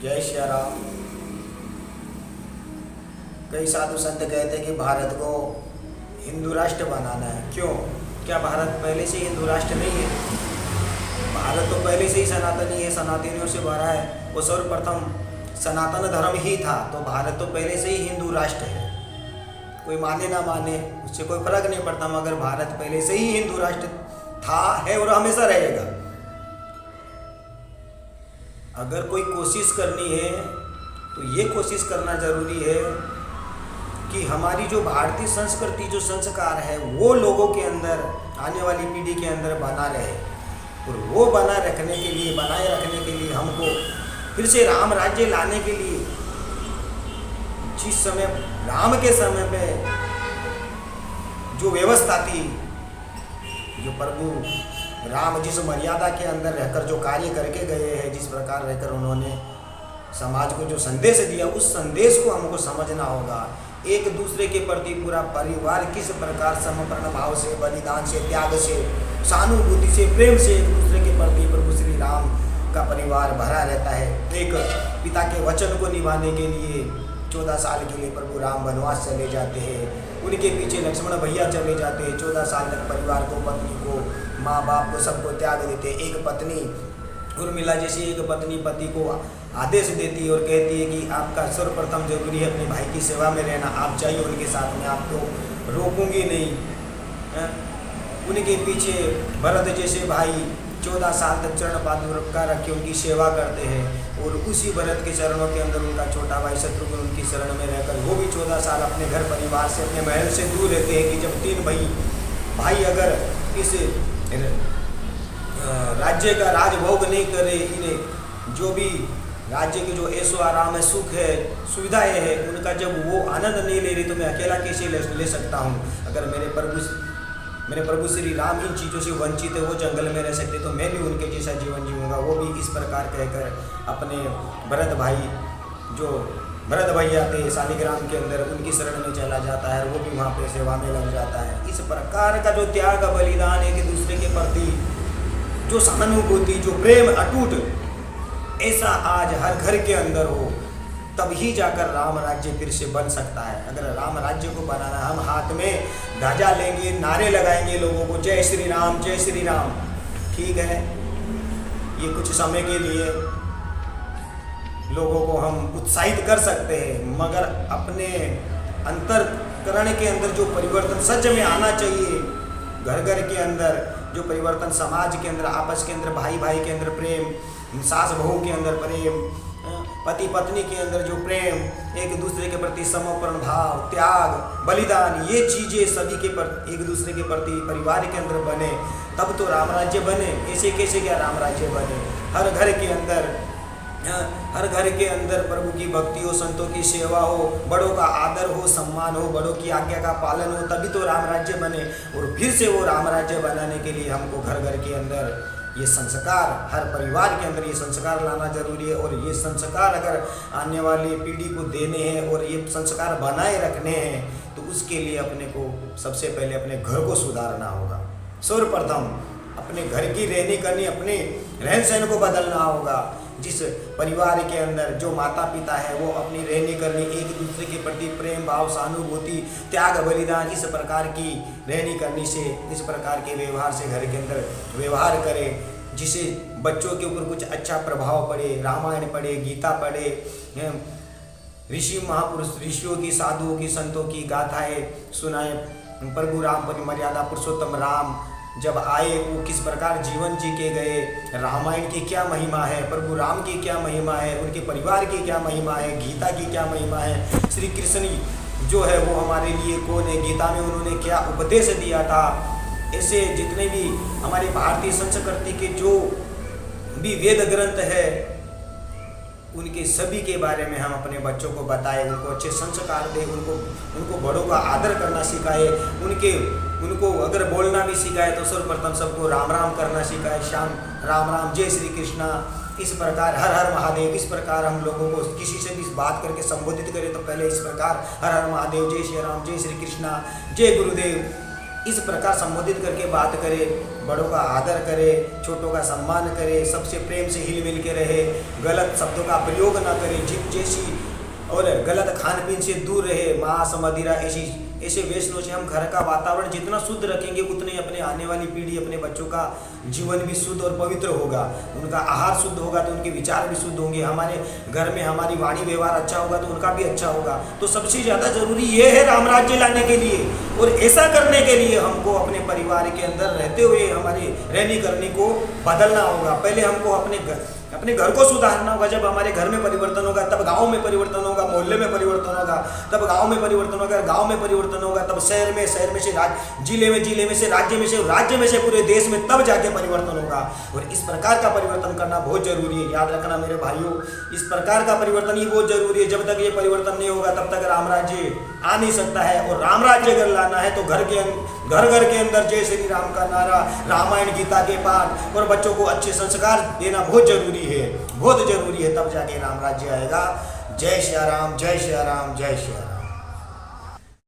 जय श्री राम। कई साधु संत कहते हैं कि भारत को हिंदू राष्ट्र बनाना है। क्यों? क्या भारत पहले से हिंदू राष्ट्र नहीं है? भारत तो पहले से ही सनातनी है, सनातनियों से भरा है। वो सर्वप्रथम सनातन धर्म ही था, तो भारत तो पहले से ही हिंदू राष्ट्र है। कोई माने ना माने उससे कोई फर्क नहीं पड़ता, मगर भारत पहले से ही हिंदू राष्ट्र था, है और हमेशा रहेगा। अगर कोई कोशिश करनी है तो ये कोशिश करना जरूरी है कि हमारी जो भारतीय संस्कृति, जो संस्कार है, वो लोगों के अंदर, आने वाली पीढ़ी के अंदर बना रहे। और वो बनाए रखने के लिए हमको फिर से राम राज्य लाने के लिए, जिस समय राम के समय पे जो व्यवस्था थी, जो प्रभु राम जिस मर्यादा के अंदर रहकर जो कार्य करके गए हैं, जिस प्रकार रहकर उन्होंने समाज को जो संदेश दिया, उस संदेश को हमको समझना होगा। एक दूसरे के प्रति पूरा परिवार किस प्रकार समर्पण भाव से, बलिदान से, त्याग से, सहानुभूति से, प्रेम से एक दूसरे के प्रति प्रभु श्री राम का परिवार भरा रहता है। एक पिता के वचन को निभाने के लिए 14 साल के लिए प्रभु राम वनवास चले जाते हैं। उनके पीछे लक्ष्मण भैया चले जाते हैं। 14 साल तक परिवार को, पत्नी को, माँ बाप को, सबको त्याग देते। एक पत्नी उर्मिला जैसी एक पत्नी पति को आदेश देती है और कहती है कि आपका सर्वप्रथम जरूरी है अपने भाई की सेवा में रहना, आप जाइए उनके साथ में, आपको रोकूंगी नहीं। उनके पीछे भरत जैसे भाई 14 साल तक चरण पादुका रखे उनकी सेवा करते हैं। और उसी भरत के चरणों के अंदर उनका छोटा भाई शत्रुघ्न उनकी शरण में रहकर वो भी 14 साल अपने घर परिवार से, अपने महल से दूर रहते हैं। कि जब 3 भाई अगर इस राज्य का राजभोग नहीं करे, इन्हें जो भी राज्य के जो ऐशो आराम है, सुख है, सुविधाएं है, उनका जब वो आनंद नहीं ले रही, तो मैं अकेला कैसे ले सकता हूँ? अगर मेरे प्रभु श्री राम इन चीज़ों से वंचित है, वो जंगल में रह सकते, तो मैं भी उनके जैसा जीवन जीऊँगा। वो भी इस प्रकार कहकर अपने भरत भैया थे शालिग्राम के अंदर, उनकी शरण में चला जाता है। वो भी वहाँ पे सेवा में लग जाता है। इस प्रकार का जो त्याग, बलिदान, एक दूसरे के प्रति जो सहानुभूति, जो प्रेम अटूट, ऐसा आज हर घर के अंदर हो, तभी जाकर राम राज्य फिर से बन सकता है। अगर राम राज्य को बनाना, हम हाथ में ध्वजा लेंगे, नारे लगाएंगे लोगों को, जय श्री राम, जय श्री राम, ठीक है, ये कुछ समय के लिए लोगों को हम उत्साहित कर सकते हैं, मगर अपने अंतरकरण के अंदर जो परिवर्तन सच में आना चाहिए, घर घर के अंदर जो परिवर्तन, समाज के अंदर, आपस के अंदर, भाई भाई के अंदर प्रेम, सास बहू के अंदर प्रेम, पति पत्नी के अंदर जो प्रेम, एक दूसरे के प्रति समर्पण भाव, त्याग, बलिदान, ये चीज़ें सभी के प्रति, एक दूसरे के प्रति परिवार के अंदर बने, तब तो राम राज्य बने। ऐसे कैसे क्या राम राज्य बने? हर घर के अंदर प्रभु की भक्ति हो, संतों की सेवा हो, बड़ों का आदर हो, सम्मान हो, बड़ों की आज्ञा का पालन हो, तभी तो राम राज्य बने। और फिर से वो राम राज्य बनाने के लिए हमको घर घर के अंदर ये संस्कार, हर परिवार के अंदर ये संस्कार लाना जरूरी है। और ये संस्कार अगर आने वाली पीढ़ी को देने हैं और ये संस्कार बनाए रखने हैं, तो उसके लिए अपने को सबसे पहले अपने घर को सुधारना होगा। सर्वप्रथम अपने घर की रहनी करनी, अपने रहन सहन को बदलना होगा। जिस परिवार के अंदर जो माता पिता है, वो अपनी रहनी करनी, एक दूसरे के प्रति प्रेम भाव, सहानुभूति, त्याग, बलिदान, इस प्रकार की रहनी करनी से, इस प्रकार के व्यवहार से घर के अंदर व्यवहार करे, जिसे बच्चों के ऊपर कुछ अच्छा प्रभाव पड़े। रामायण पढ़े, गीता पढ़े, ऋषि महापुरुष, ऋषियों की, साधुओं की, संतों की गाथाएं सुनाए। प्रभु राम परिमर्यादा पुरुषोत्तम राम जब आए, वो किस प्रकार जीवन जी के गए, रामायण की क्या महिमा है, प्रभु राम की क्या महिमा है, उनके परिवार की क्या महिमा है, गीता की क्या महिमा है, श्री कृष्ण जो है वो हमारे लिए कौन है, गीता में उन्होंने क्या उपदेश दिया था। ऐसे जितने भी हमारे भारतीय संस्कृति के जो भी वेद ग्रंथ है, उनके सभी के बारे में हम अपने बच्चों को बताएं, उनको अच्छे संस्कार दें, उनको बड़ों का आदर करना सिखाए, उनको अगर बोलना भी सिखाए तो सर्वप्रथम सबको राम राम करना सिखाए, शाम राम राम, जय श्री कृष्णा, इस प्रकार हर हर महादेव, इस प्रकार हम लोगों को किसी से भी बात करके संबोधित करें तो पहले इस प्रकार हर हर महादेव, जय श्री राम, जय श्री कृष्णा, जय गुरुदेव, इस प्रकार संबोधित करके बात करे, बड़ों का आदर करे, छोटों का सम्मान करे, सबसे प्रेम से हिल मिल के रहे, गलत शब्दों का प्रयोग ना करे, जिद जैसी और गलत खान पीन से दूर रहे, मांस मदिरा ऐसे व्यसनों से हम घर का वातावरण जितना शुद्ध रखेंगे उतने अपने आने वाली पीढ़ी, अपने बच्चों का जीवन भी शुद्ध और पवित्र होगा। उनका आहार शुद्ध होगा तो उनके विचार भी शुद्ध होंगे, हमारे घर में हमारी वाणी व्यवहार अच्छा होगा तो उनका भी अच्छा होगा। तो सबसे ज़्यादा जरूरी ये है राम राज्य लाने के लिए, और ऐसा करने के लिए हमको अपने परिवार के अंदर रहते हुए हमारे रहनी करनी को बदलना होगा। पहले हमको अपने घर को सुधारना होगा। जब हमारे घर में परिवर्तन होगा तब गांव में परिवर्तन होगा, मोहल्ले में परिवर्तन होगा, तब गांव में परिवर्तन होगा, गांव में परिवर्तन होगा, तब शहर में से जिले में से राज्य में से पूरे देश में तब जाके परिवर्तन होगा। और इस प्रकार का परिवर्तन करना बहुत जरूरी है। याद रखना मेरे भाइयों, इस प्रकार का परिवर्तन ही बहुत जरूरी है। जब तक ये परिवर्तन नहीं होगा तब तक राम राज्य आ नहीं सकता है। और राम राज्य अगर लाना है तो घर घर के अंदर जय श्री राम का नारा, रामायण गीता के पाठ और बच्चों को अच्छे संस्कार देना बहुत जरूरी है, बहुत जरूरी है। तब जाके राम राज्य आएगा। जय श्री राम, जय श्री राम, जय श्री राम।